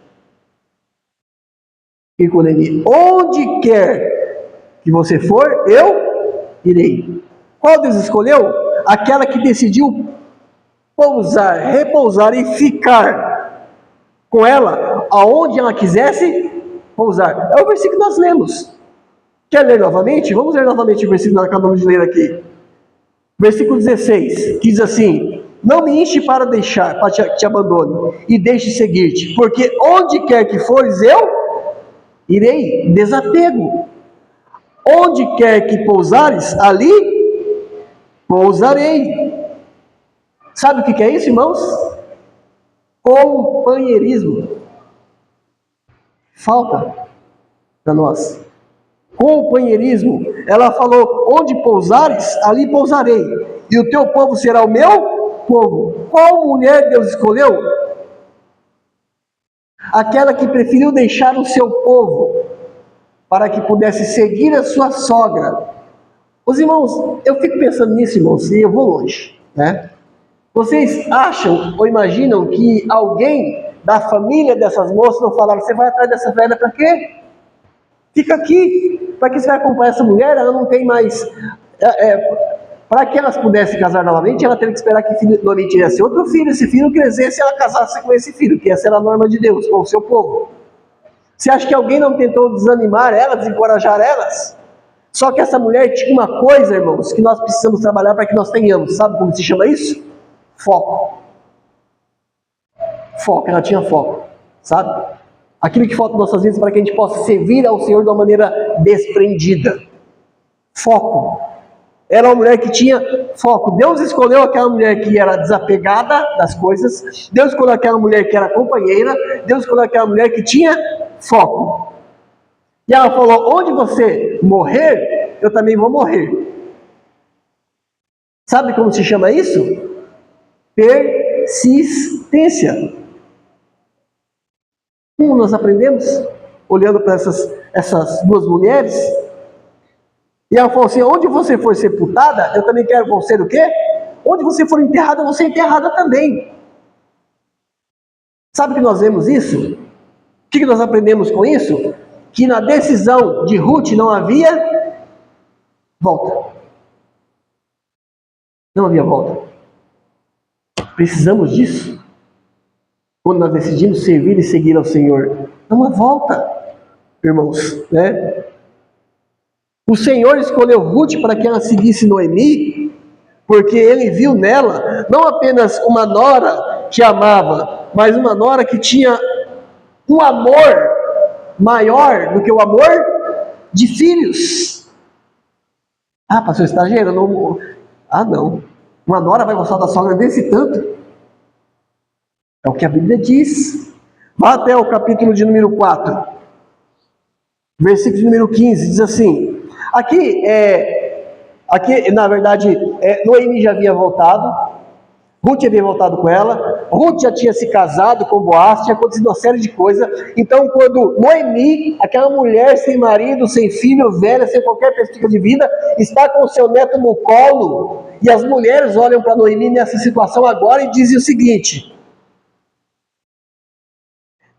ir com Noemi. Onde quer que você for, eu irei. Qual Deus escolheu? Aquela que decidiu pousar, repousar e ficar com ela aonde ela quisesse pousar. É o versículo que nós lemos. Quer ler novamente? Vamos ler novamente o versículo que nós acabamos de ler aqui. Versículo 16, que diz assim: não me enche para deixar, para te abandone, e deixe seguir-te, porque onde quer que fores, eu irei. Desapego. Onde quer que pousares, ali pousarei. Sabe o que é isso, irmãos? Companheirismo. Falta para nós. Companheirismo. Ela falou: onde pousares, ali pousarei, e o teu povo será o meu povo. Qual mulher Deus escolheu? Aquela que preferiu deixar o seu povo para que pudesse seguir a sua sogra. Os irmãos, eu fico pensando nisso, irmãos, e eu vou longe, né? Vocês acham ou imaginam que alguém da família dessas moças não falaram: você vai atrás dessa velha para quê? Fica aqui. Para que você vai acompanhar essa mulher? Ela não tem mais... para que elas pudessem casar novamente, ela teve que esperar que Noemi tivesse outro filho, esse filho crescesse e ela casasse com esse filho, que essa era a norma de Deus, com o seu povo. Você acha que alguém não tentou desanimar elas, desencorajar elas? Só que essa mulher tinha uma coisa, irmãos, que nós precisamos trabalhar para que nós tenhamos. Sabe como se chama isso? Foco. Foco, ela tinha foco, sabe? Aquilo que falta em nossas vidas para que a gente possa servir ao Senhor de uma maneira desprendida. Foco. Era uma mulher que tinha foco. Deus escolheu aquela mulher que era desapegada das coisas. Deus escolheu aquela mulher que era companheira. Deus escolheu aquela mulher que tinha foco. E ela falou: onde você morrer, eu também vou morrer. Sabe como se chama isso? Persistência. Como nós aprendemos? Olhando para essas duas mulheres. E ela falou assim: onde você for sepultada, eu também quero você o quê? Onde você for enterrada, eu vou ser enterrada também. Sabe que nós vemos isso? O que nós aprendemos com isso? Que na decisão de Ruth não havia volta. Não havia volta. Precisamos disso. Quando nós decidimos servir e seguir ao Senhor, não há volta, irmãos, né? O Senhor escolheu Ruth para que ela seguisse Noemi, porque Ele viu nela não apenas uma nora que amava, mas uma nora que tinha um amor maior do que o amor de filhos. Ah, pastor, está gerando... Ah, não. Uma nora vai gostar da sogra desse tanto? É o que a Bíblia diz. Vá até o capítulo de número 4, versículo número 15, diz assim, aqui na verdade, Noemi já havia voltado, Ruth havia voltado com ela, Ruth já tinha se casado com Boaz, tinha acontecido uma série de coisas. Então, quando Noemi, aquela mulher sem marido, sem filho, velha, sem qualquer perspectiva de vida, está com o seu neto no colo, e as mulheres olham para Noemi nessa situação agora e dizem o seguinte,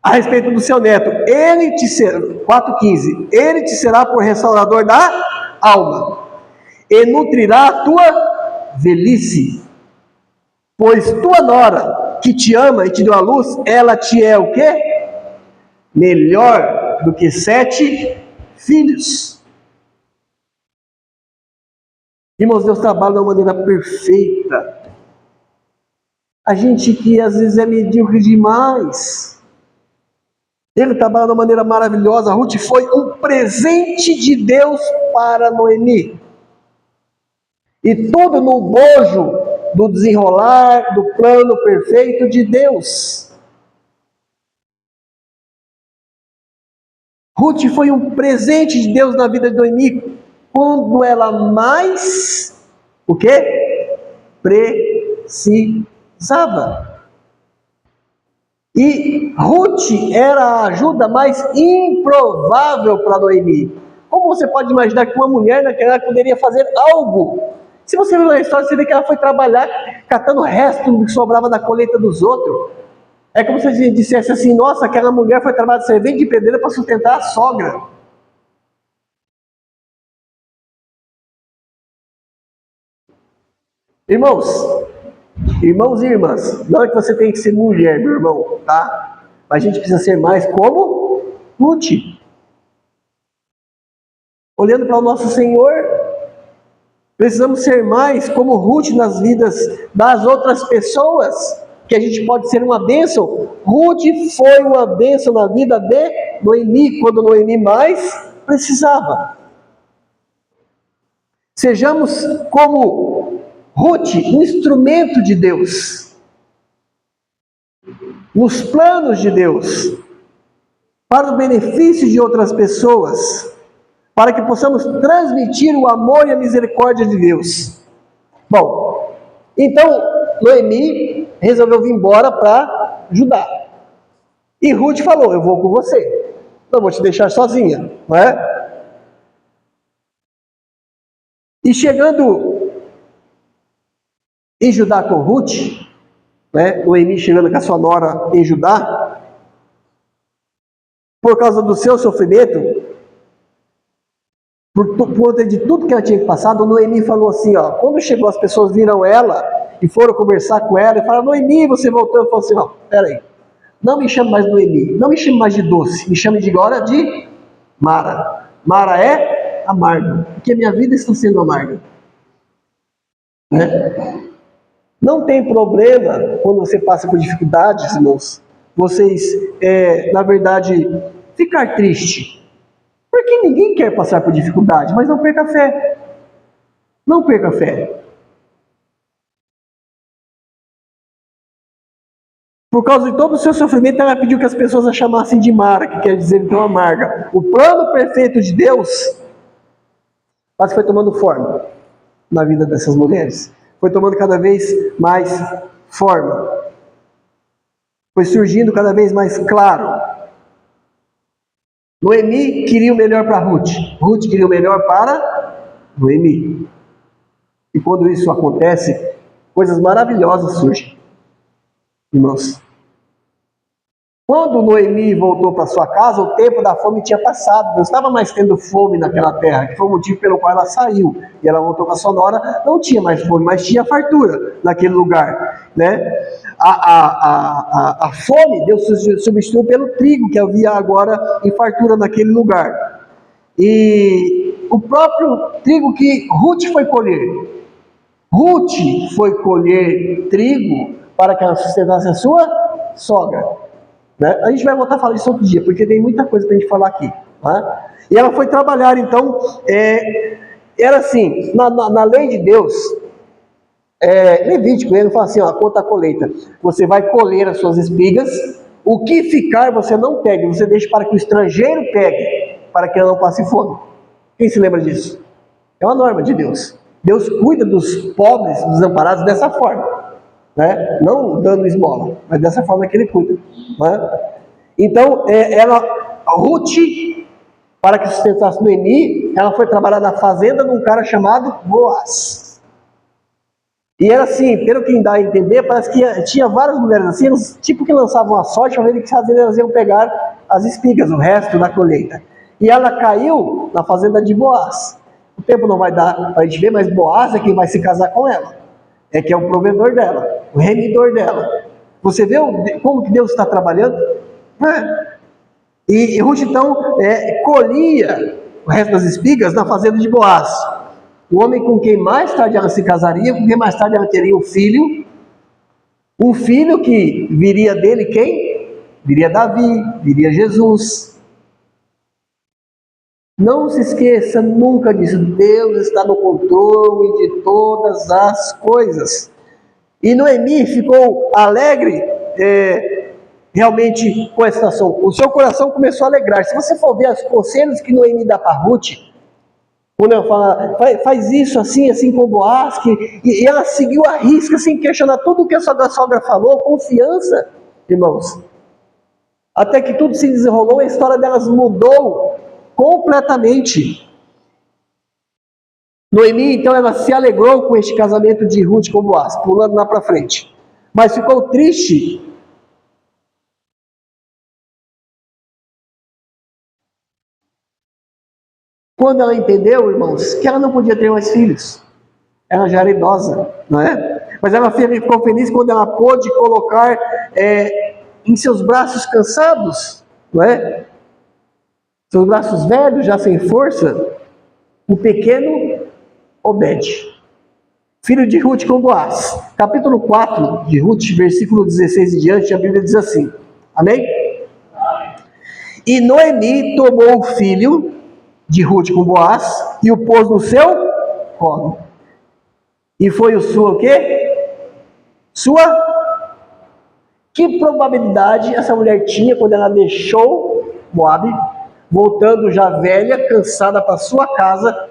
a respeito do seu neto, 4,15, ele te será por restaurador da alma, e nutrirá a tua velhice. Pois tua nora, que te ama e te deu a luz, ela te é o quê? Melhor do que 7 filhos. Irmãos, Deus trabalha de uma maneira perfeita. A gente que às vezes é medíocre demais. Ele trabalha de uma maneira maravilhosa. Ruth foi um presente de Deus para Noemi. E tudo no bojo do desenrolar do plano perfeito de Deus. Ruth foi um presente de Deus na vida de Noemi, quando ela mais, o quê? Precisava. E Ruth era a ajuda mais improvável para Noemi. Como você pode imaginar que uma mulher naquela época poderia fazer algo? Se você ler a história, você vê que ela foi trabalhar catando o resto do que sobrava da colheita dos outros. É como se você dissesse assim, nossa, aquela mulher foi trabalhar de servente de pedreira para sustentar a sogra. Irmãos e irmãs, não é que você tem que ser mulher, meu irmão, tá? Mas a gente precisa ser mais como Ruth. Olhando para o nosso Senhor, precisamos ser mais como Ruth nas vidas das outras pessoas, que a gente pode ser uma bênção. Ruth foi uma bênção na vida de Noemi, quando Noemi mais precisava. Sejamos como Ruth, um instrumento de Deus, nos planos de Deus, para o benefício de outras pessoas, para que possamos transmitir o amor e a misericórdia de Deus. Bom, então Noemi resolveu vir embora para Judá. E Ruth falou, eu vou com você, não vou te deixar sozinha, não é? E chegando em Judá com Ruth, né, Noemi chegando com a sua nora em Judá, por causa do seu sofrimento, por conta de tudo que ela tinha passado, Noemi falou assim, ó, quando chegou as pessoas viram ela e foram conversar com ela e falaram, Noemi, você voltou? Eu falei assim, ó, peraí, não me chame mais Noemi, não me chame mais de doce, me chame de agora de Mara. Mara é amargo, porque minha vida está sendo amarga. Né? Não tem problema quando você passa por dificuldades, irmãos, vocês, na verdade, ficar triste. Porque ninguém quer passar por dificuldade, mas não perca a fé. Não perca a fé. Por causa de todo o seu sofrimento, ela pediu que as pessoas a chamassem de Mara, que quer dizer então amarga. O plano perfeito de Deus quase foi tomando forma na vida dessas mulheres. Foi tomando cada vez mais forma. Foi surgindo cada vez mais claro. Noemi queria o melhor para Ruth. Ruth queria o melhor para Noemi. E quando isso acontece, coisas maravilhosas surgem. Irmãos, quando Noemi voltou para sua casa, o tempo da fome tinha passado, não estava mais tendo fome naquela terra, que foi o motivo pelo qual ela saiu, e ela voltou com a sua nora, não tinha mais fome, mas tinha fartura naquele lugar, né? A fome Deus substituiu pelo trigo, que havia agora em fartura naquele lugar, e o próprio trigo que Ruth foi colher, Ruth foi colher trigo para que ela sustentasse a sua sogra. Né? A gente vai voltar a falar isso outro dia, porque tem muita coisa para a gente falar aqui. Né? E ela foi trabalhar, então, era assim, na lei de Deus, Levítico, ele fala assim, ó, quanto à colheita, você vai colher as suas espigas, o que ficar você não pegue, você deixa para que o estrangeiro pegue, para que ele não passe fome. Quem se lembra disso? É uma norma de Deus. Deus cuida dos pobres, dos desamparados dessa forma, né? Não dando esmola, mas dessa forma que ele cuida, né? Então, a Ruth, para que sustentasse Noemi, ela foi trabalhar na fazenda de um cara chamado Boaz. E era assim, pelo que dá a entender, parece que tinha várias mulheres assim, elas, tipo que lançavam a sorte para ver que elas iam pegar as espigas, o resto da colheita. E ela caiu na fazenda de Boaz. O tempo não vai dar para a gente ver, mas Boaz é quem vai se casar com ela. É que é o provedor dela, o remidor dela. Você vê como que Deus está trabalhando? E Ruth então colhia o resto das espigas na fazenda de Boaz. O homem com quem mais tarde ela se casaria, com quem mais tarde ela teria um filho que viria dele quem? Viria Davi, viria Jesus. Não se esqueça nunca disso, Deus está no controle de todas as coisas. E Noemi ficou alegre realmente com essa situação. O seu coração começou a alegrar. Se você for ver os conselhos que Noemi dá para Ruth, quando ela fala, faz isso assim com Boaz, e ela seguiu a risca, sem questionar tudo o que a sogra falou, confiança, irmãos. Até que tudo se desenrolou, a história delas mudou completamente. Noemi, então, ela se alegrou com este casamento de Ruth com Boaz, pulando lá para frente. Mas ficou triste quando ela entendeu, irmãos, que ela não podia ter mais filhos. Ela já era idosa, não é? Mas ela ficou feliz quando ela pôde colocar em seus braços cansados, não é? Seus braços velhos, já sem força, o pequeno Obed, filho de Ruth com Boaz. Capítulo 4 de Ruth, versículo 16 e diante, a Bíblia diz assim, amém? E Noemi tomou o filho de Ruth com Boaz e o pôs no seu colo. E foi o sua o quê? Que probabilidade essa mulher tinha quando ela deixou Moabe, voltando já velha, cansada para sua casa,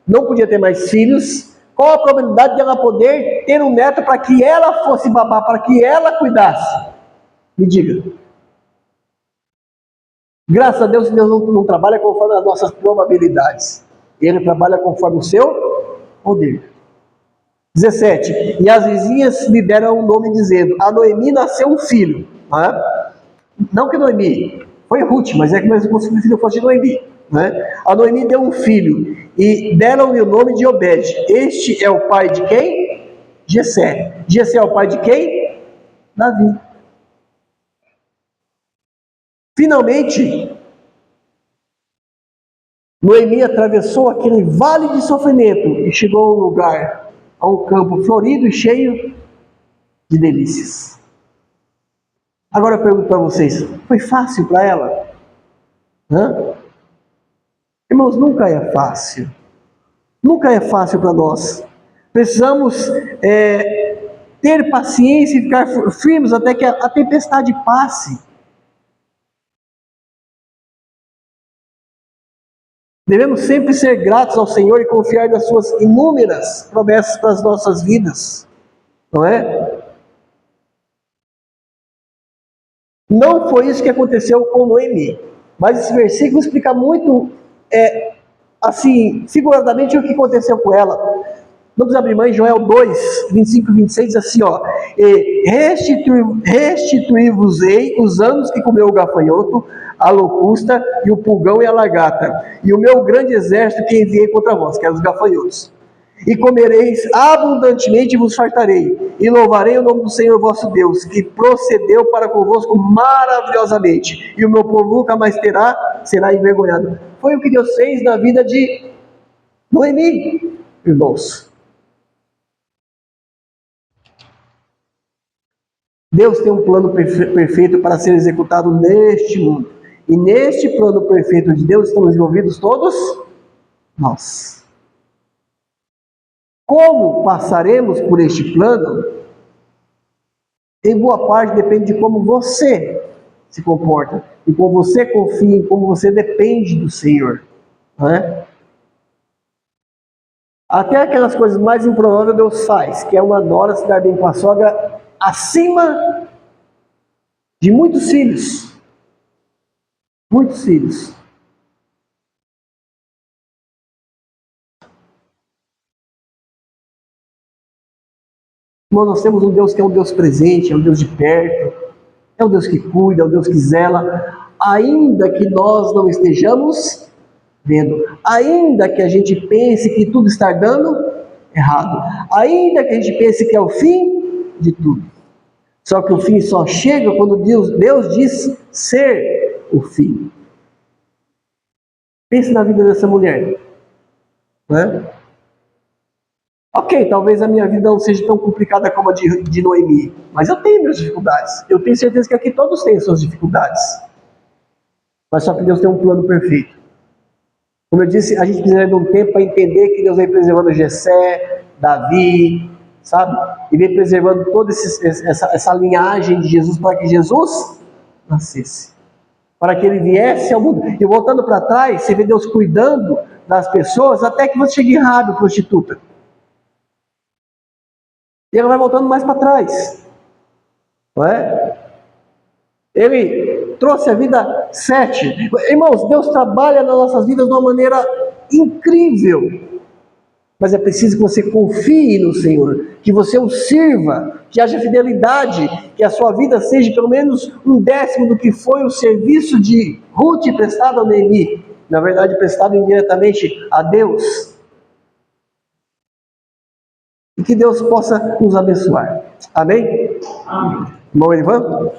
não podia ter mais filhos? Qual a probabilidade de ela poder ter um neto para que ela fosse babá, para que ela cuidasse? Me diga. Graças a Deus, Deus não trabalha conforme as nossas probabilidades. Ele trabalha conforme o seu poder. 17. E as vizinhas lhe deram um nome dizendo, a Noemi nasceu um filho. Não que Noemi, foi Ruth, mas é como se o filho fosse de Noemi. A Noemi deu um filho e deram-lhe o nome de Obed. Este é o pai de quem? Jessé. Jessé é o pai de quem? Davi. Finalmente, Noemi atravessou aquele vale de sofrimento e chegou a um lugar, a um campo florido e cheio de delícias. Agora eu pergunto para vocês, foi fácil para ela? Irmãos, nunca é fácil. Nunca é fácil para nós. Precisamos ter paciência e ficar firmes até que a tempestade passe. Devemos sempre ser gratos ao Senhor e confiar nas suas inúmeras promessas para as nossas vidas. Não é? Não foi isso que aconteceu com Noemi. Mas esse versículo explica muito, assim, figuradamente o que aconteceu com ela. Vamos abrir mão em Joel 2, 25 e 26, diz assim, ó. Restituí-vos-ei os anos que comeu o gafanhoto, a locusta e o pulgão e a lagarta, e o meu grande exército que enviei contra vós, que eram os gafanhotos. E comereis abundantemente e vos fartarei, e louvarei o nome do Senhor vosso Deus, que procedeu para convosco maravilhosamente, e o meu povo nunca mais será envergonhado. Foi o que Deus fez na vida de Noemi, irmãos. Deus tem um plano perfeito para ser executado neste mundo. E neste plano perfeito de Deus estamos envolvidos todos nós. Como passaremos por este plano, em boa parte depende de como você se comporta, e como você confia, e como você depende do Senhor. Não é? Até aquelas coisas mais improváveis Deus faz, que é uma nora se dar bem com a sogra, acima de muitos filhos. Muitos filhos. Irmão, nós temos um Deus que é um Deus presente, é um Deus de perto, é um Deus que cuida, é um Deus que zela, ainda que nós não estejamos vendo, ainda que a gente pense que tudo está dando errado, ainda que a gente pense que é o fim de tudo. Só que o fim só chega quando Deus diz ser o fim. Pense na vida dessa mulher, né? Ok, talvez a minha vida não seja tão complicada como a de Noemi, mas eu tenho minhas dificuldades. Eu tenho certeza que aqui todos têm suas dificuldades. Mas só que Deus tem um plano perfeito. Como eu disse, a gente precisa de um tempo para entender que Deus vem preservando Jessé, Davi, sabe? E vem preservando toda essa linhagem de Jesus para que Jesus nascesse. Para que ele viesse ao mundo. E voltando para trás, você vê Deus cuidando das pessoas até que você chegue em Rábio, prostituta. E ela vai voltando mais para trás. Não é? Ele trouxe a vida 7. Irmãos, Deus trabalha nas nossas vidas de uma maneira incrível. Mas é preciso que você confie no Senhor, que você o sirva, que haja fidelidade, que a sua vida seja pelo menos 1/10 do que foi o serviço de Ruth prestado a Noemi. Na verdade, prestado indiretamente a Deus. E que Deus possa nos abençoar. Amém? Amém. Irmão Ivan?